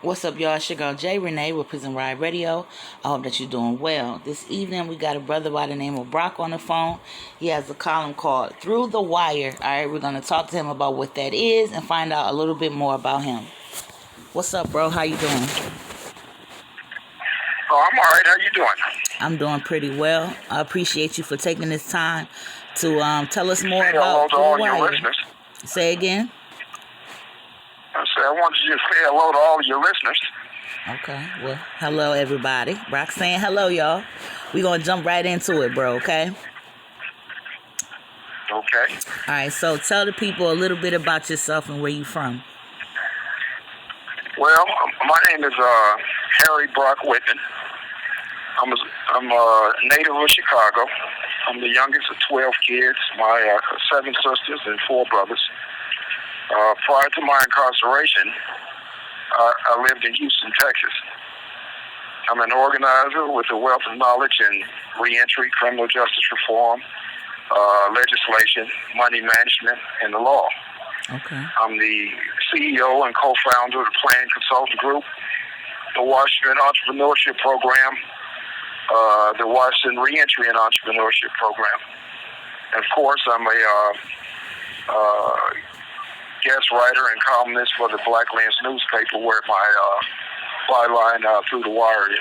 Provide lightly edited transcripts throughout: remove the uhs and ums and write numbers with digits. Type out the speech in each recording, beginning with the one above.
What's up, y'all? It's your girl Jay Rene with Prison Ride Radio. I hope that you're doing well. This evening, we got a brother by the name of Brocq on the phone. He has a column called Through the Wire. All right, we're going to talk to him about what that is and find out a little bit more about him. What's up, bro? How you doing? Oh, I'm all right. How you doing? I'm doing pretty well. I appreciate you for taking this time to tell us more Say about hello to Through the all your Wire. listeners. Say again? I wanted you to say hello to all your listeners. Okay, well, hello, everybody. Brocq saying hello, y'all. We're going to jump right into it, bro, okay? Okay. All right, so tell the people a little bit about yourself and where you from. Well, my name is Harry Brocq Whitman. I'm a native of Chicago. I'm the youngest of 12 kids. My 7 sisters and 4 brothers. Prior to my incarceration, I lived in Houston, Texas. I'm an organizer with a wealth of knowledge in reentry, criminal justice reform, legislation, money management, and the law. Okay. I'm the CEO and co-founder of the Plan Consulting Group, the Washington Entrepreneurship Program, the Washington Reentry and Entrepreneurship Program. And of course, I'm a guest writer and columnist for the Black Lens newspaper, where my byline Through the Wire is.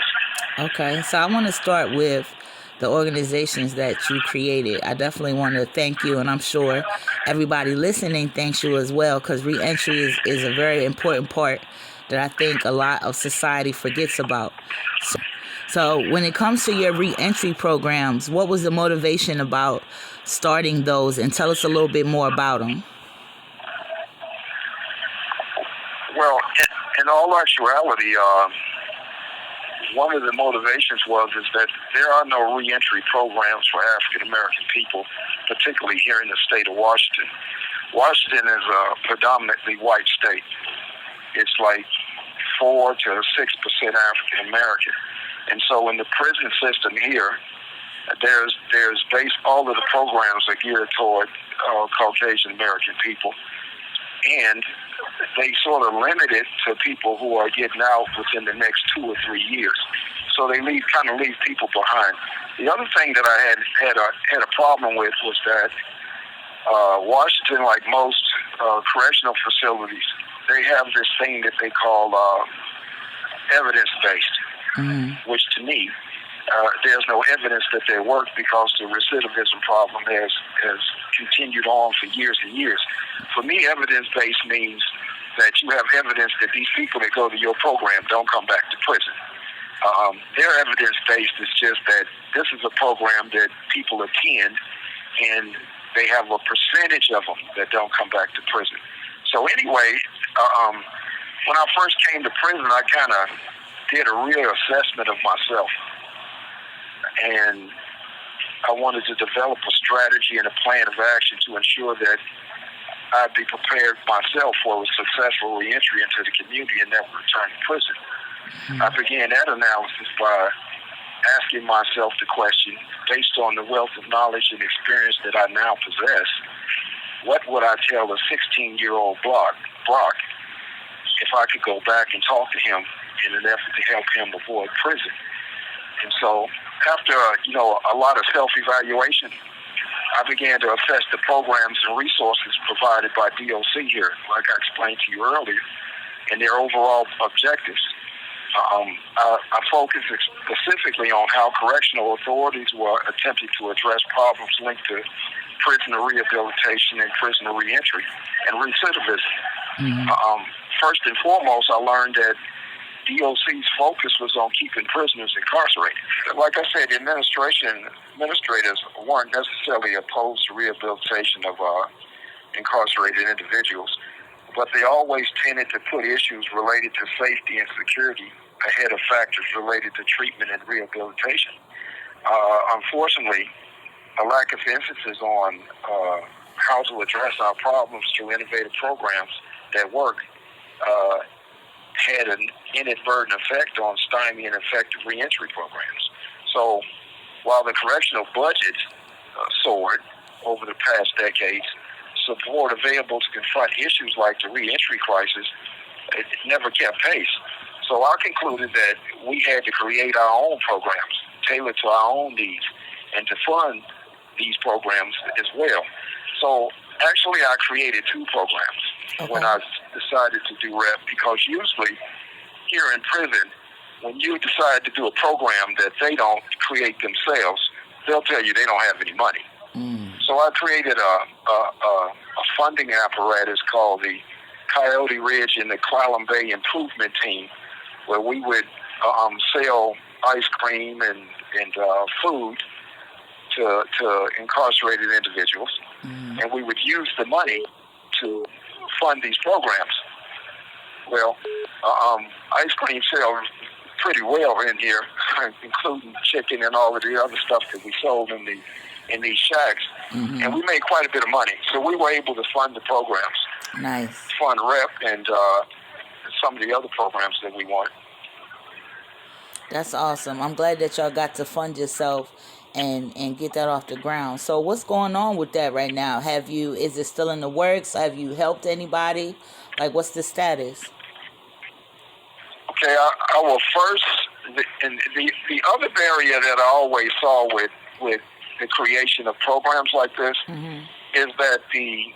Okay, so I want to start with the organizations that you created. I definitely want to thank you, and I'm sure everybody listening thanks you as well, because reentry is a very important part that I think a lot of society forgets about. So when it comes to your reentry programs, what was the motivation about starting those, and tell us a little bit more about them? Well, in all actuality, one of the motivations is that there are no reentry programs for African American people, particularly here in the state of Washington. Washington is a predominantly white state. It's like 4 to 6% African American, and so in the prison system here, there's all of the programs are geared toward Caucasian American people, and they sort of limit it to people who are getting out within the next 2 or 3 years. So they leave people behind. The other thing that I had a problem with was that Washington, like most correctional facilities, they have this thing that they call evidence-based, which to me, there's no evidence that they work, because the recidivism problem has continued on for years and years. For me, evidence-based means that you have evidence that these people that go to your program don't come back to prison. Their evidence-based is just that this is a program that people attend, and they have a percentage of them that don't come back to prison. So anyway, when I first came to prison, I kind of did a real assessment of myself, and I wanted to develop a strategy and a plan of action to ensure that I'd be prepared myself for a successful reentry into the community and never return to prison. I began that analysis by asking myself the question, based on the wealth of knowledge and experience that I now possess, what would I tell a 16-year-old Brocq if I could go back and talk to him in an effort to help him avoid prison? And so after a lot of self-evaluation, I began to assess the programs and resources provided by DOC here, like I explained to you earlier, and their overall objectives. I focused specifically on how correctional authorities were attempting to address problems linked to prisoner rehabilitation and prisoner reentry and recidivism. First and foremost, I learned that DOC's focus was on keeping prisoners incarcerated. Like I said, the administrators weren't necessarily opposed to rehabilitation of incarcerated individuals, but they always tended to put issues related to safety and security ahead of factors related to treatment and rehabilitation. Unfortunately, a lack of emphasis on how to address our problems through innovative programs that work had an inadvertent effect on stymieing effective reentry programs. So while the correctional budget soared over the past decades, support available to confront issues like the reentry crisis, it never kept pace. So I concluded that we had to create our own programs, tailored to our own needs, and to fund these programs as well. So actually, I created two programs when I decided to do REP, because usually here in prison, when you decide to do a program that they don't create themselves, they'll tell you they don't have any money. So I created a funding apparatus called the Coyote Ridge and the Clallam Bay Improvement Team, where we would sell ice cream and food to incarcerated individuals, and we would use the money to fund these programs. Well, ice cream sells pretty well in here, including chicken and all of the other stuff that we sold in these shacks, and we made quite a bit of money. So we were able to fund the programs. Nice. Fund REP and some of the other programs that we wanted. That's awesome. I'm glad that y'all got to fund yourself and get that off the ground. So what's going on with that right now? Is it still in the works? Have you helped anybody? Like, what's the status? Okay, I will first, the other barrier that I always saw with the creation of programs like this is that the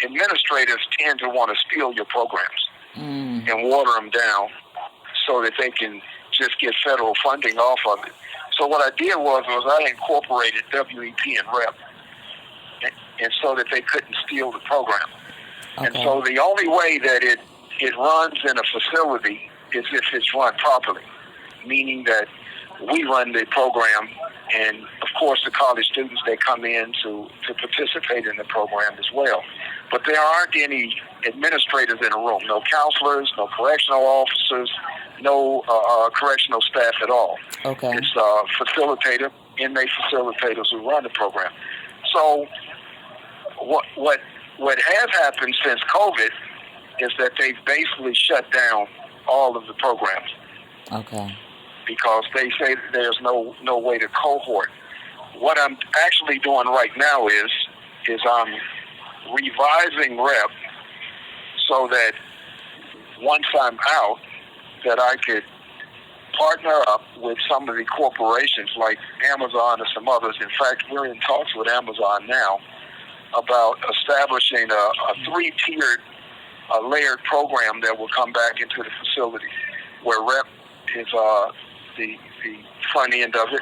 administrators tend to want to steal your programs and water them down so that they can just get federal funding off of it. So what I did was I incorporated WEP and REP, and so that they couldn't steal the program. Okay. And so the only way that it runs in a facility is if it's run properly, meaning that we run the program, and of course the college students, they come in to participate in the program as well. But there aren't any administrators in the room, no counselors, no correctional officers, no correctional staff at all. Okay. It's inmate facilitators who run the program. So what has happened since COVID is that they've basically shut down all of the programs. Okay. Because they say that there's no way to cohort. What I'm actually doing right now is I'm revising REP so that once I'm out, that I could partner up with some of the corporations like Amazon and some others. In fact, we're in talks with Amazon now about establishing a three-tiered, layered program that will come back into the facility, where REP is the front end of it,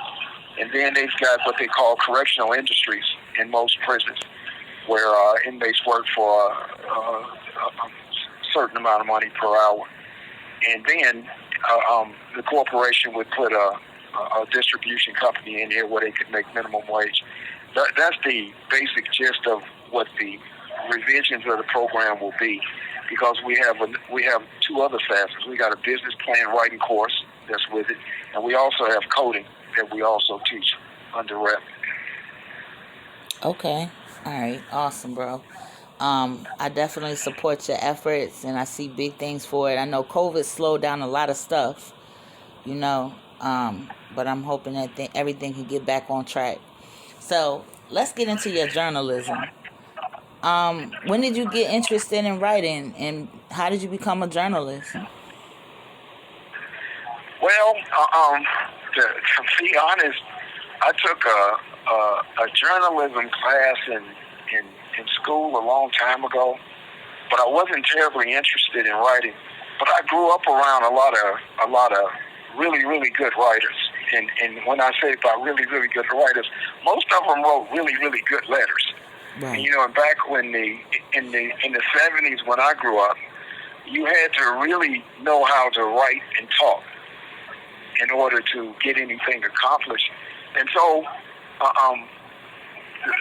and then they've got what they call correctional industries in most prisons, where inmates work for a certain amount of money per hour. And then the corporation would put a distribution company in here where they could make minimum wage. That's the basic gist of what the revisions of the program will be, because we have two other facets. We got a business plan writing course that's with it, and we also have coding that we also teach under REP. Okay. All right. Awesome, bro. I definitely support your efforts, and I see big things for it. I know COVID slowed down a lot of stuff, but I'm hoping that everything can get back on track. So let's get into your journalism. When did you get interested in writing, and how did you become a journalist? Well, to be honest, I took a journalism class in school a long time ago, but I wasn't terribly interested in writing. But I grew up around a lot of really, really good writers. And when I say about really, really good writers, most of them wrote really, really good letters. Right. And back in the 70s when I grew up, you had to really know how to write and talk in order to get anything accomplished. And so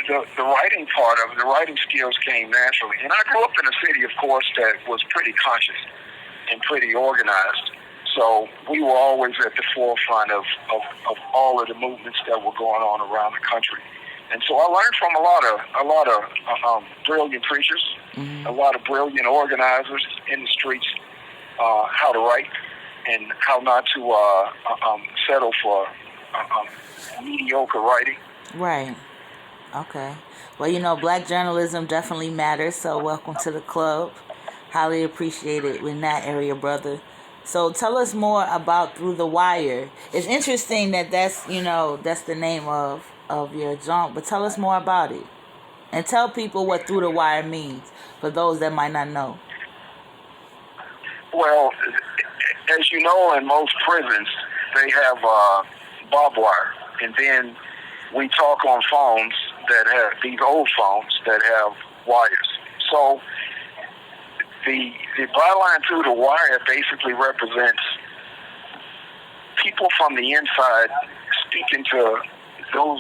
the writing part of it, the writing skills came naturally. And I grew up in a city, of course, that was pretty conscious and pretty organized. So we were always at the forefront of all of the movements that were going on around the country. And so I learned from a lot of brilliant preachers, a lot of brilliant organizers in the streets, how to write and how not to settle for mediocre writing. Right. Okay. Well, black journalism definitely matters, so welcome to the club. Highly appreciate it in that area, brother. So tell us more about Through the Wire. It's interesting that that's the name of your junk, but tell us more about it. And tell people what Through the Wire means for those that might not know. Well, as you know, in most prisons, they have barbed wire. And then we talk on phones that have these old phones that have wires. So the byline Through the Wire basically represents people from the inside speaking to those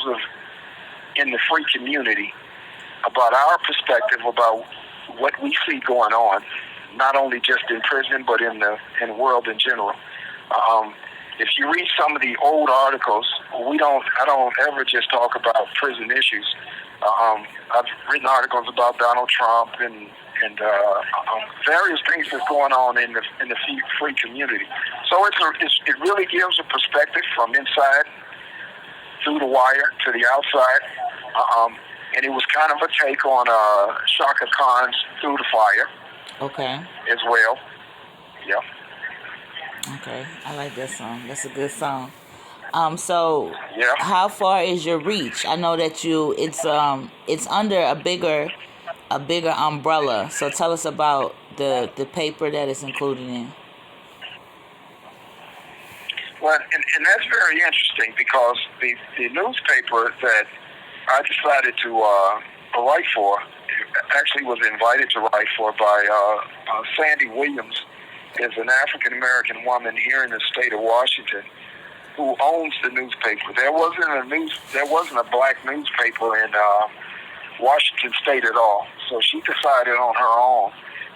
in the free community about our perspective about what we see going on, not only just in prison but in the world in general. If you read some of the old articles, I don't ever just talk about prison issues. I've written articles about Donald Trump and various things that's going on in the free community. So it really gives a perspective from inside Through the Wire to the outside. And it was kind of a take on Shaka Khan's Through the Fire. Okay. As well. Yeah. Okay, I like that song. That's a good song. So yeah. How far is your reach? I know that it's under a bigger umbrella. So tell us about the paper that it's included in. Well, and that's very interesting because the newspaper that I decided to write for, actually was invited to write for by Sandy Williams, is an African-American woman here in the state of Washington who owns the newspaper. There wasn't a black newspaper in Washington State at all. So she decided on her own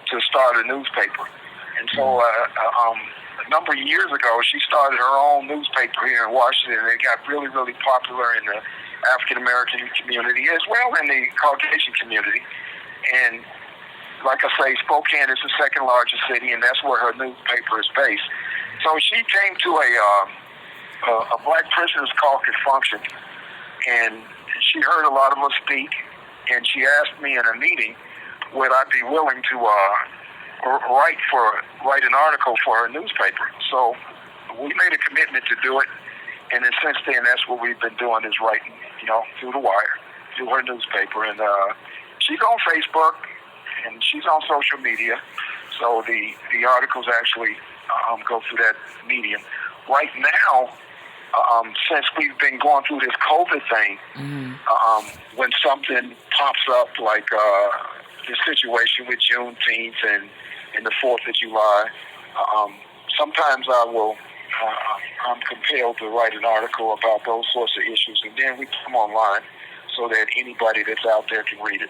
to start a newspaper. And so a number of years ago, she started her own newspaper here in Washington, and it got really, really popular in the African-American community as well in the Caucasian community. And like I say, Spokane is the second largest city, and that's where her newspaper is based. So she came to a Black Prisoners Caucus function, and she heard a lot of us speak, and she asked me in a meeting would I be willing to write an article for her newspaper. So we made a commitment to do it, and then since then, that's what we've been doing is writing, Through the Wire, through her newspaper, and she's on Facebook. And she's on social media, so the articles actually go through that medium. Right now, since we've been going through this COVID thing, when something pops up like the situation with Juneteenth and the 4th of July, sometimes I'm compelled to write an article about those sorts of issues, and then we put them online so that anybody that's out there can read it.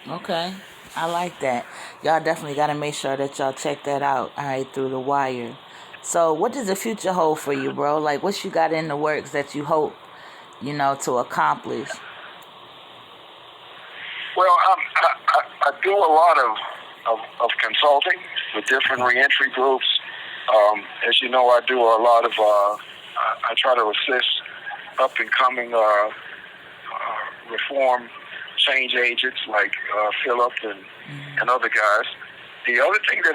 Okay, I like that. Y'all definitely got to make sure that y'all check that out, all right, Through the Wire. So what does the future hold for you, bro? Like, what you got in the works that you hope, to accomplish? Well, I do a lot of consulting with different reentry groups. As you know, I do a lot of, I try to assist up-and-coming reform change agents like Philip and other guys. The other thing that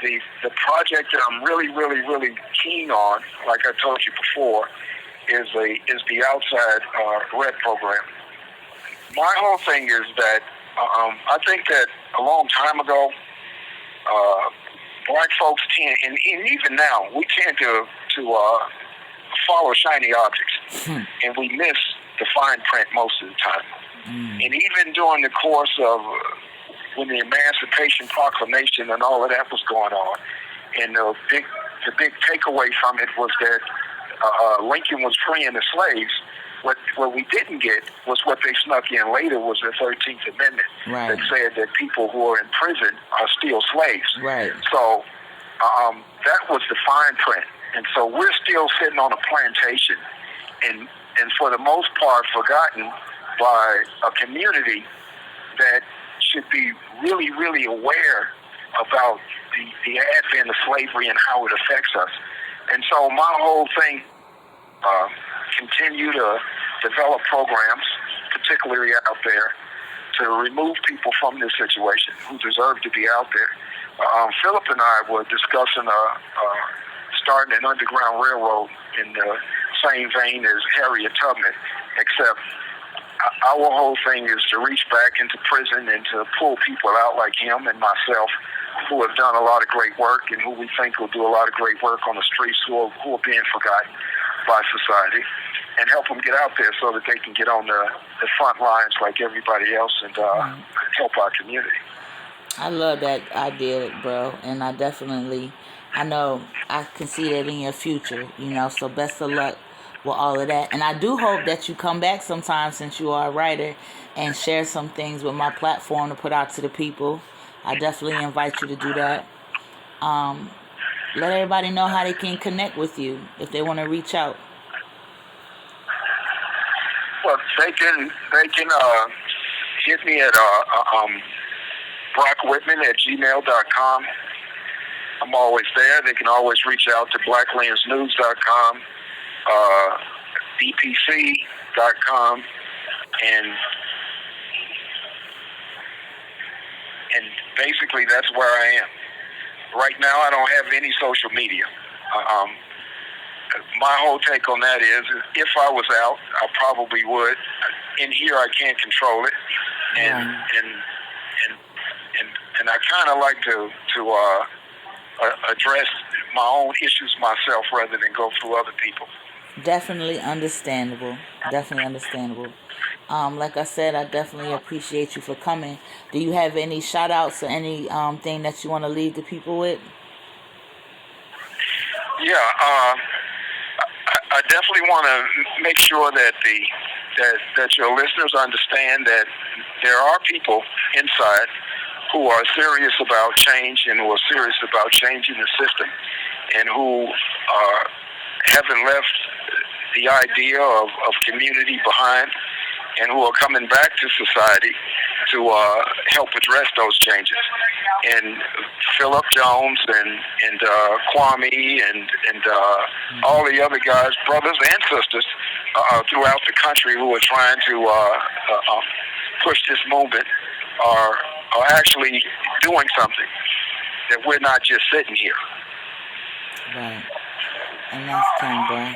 the project that I'm really, really, really keen on, like I told you before, is the outside RED program. My whole thing is that I think that a long time ago, Black folks tend, and even now, we tend to follow shiny objects, and we miss the fine print most of the time. And even during the course of when the Emancipation Proclamation and all of that was going on, and the big takeaway from it was that Lincoln was freeing the slaves. What we didn't get was what they snuck in later was the 13th Amendment that said that people who are in prison are still slaves. Right. So that was the fine print. And so we're still sitting on a plantation and for the most part forgotten by a community that should be really, really aware about the advent of slavery and how it affects us. And so my whole thing, continue to develop programs, particularly out there, to remove people from this situation who deserve to be out there. Philip and I were discussing starting an underground railroad in the same vein as Harriet Tubman, except our whole thing is to reach back into prison and to pull people out like him and myself who have done a lot of great work and who we think will do a lot of great work on the streets who are being forgotten by society, and help them get out there so that they can get on the front lines like everybody else and help our community. I love that idea, bro, and I know I can see that in your future, so best of luck with all of that. And I do hope that you come back sometime, since you are a writer, and share some things with my platform to put out to the people. I definitely invite you to do that. Let everybody know how they can connect with you if they want to reach out. Well, they can hit me at Brocqwhitman@gmail.com. I'm always there. They can always reach out to blacklensnews.com, bpc.com, and basically that's where I am. Right now, I don't have any social media. My whole take on that is, if I was out, I probably would. In here, I can't control it, and I kind of like to address my own issues myself rather than go through other people. Definitely understandable. Like I said, I definitely appreciate you for coming. Do you have any shout outs or any thing that you want to leave the people with? Yeah, I definitely want to make sure that that your listeners understand that there are people inside who are serious about change and who are serious about changing the system, and who haven't left the idea of community behind, and who are coming back to society to help address those changes. And Philip Jones and Kwame and all the other guys, brothers and sisters throughout the country who are trying to push this movement are actually doing something, that we're not just sitting here. Right. And that's kind, bro.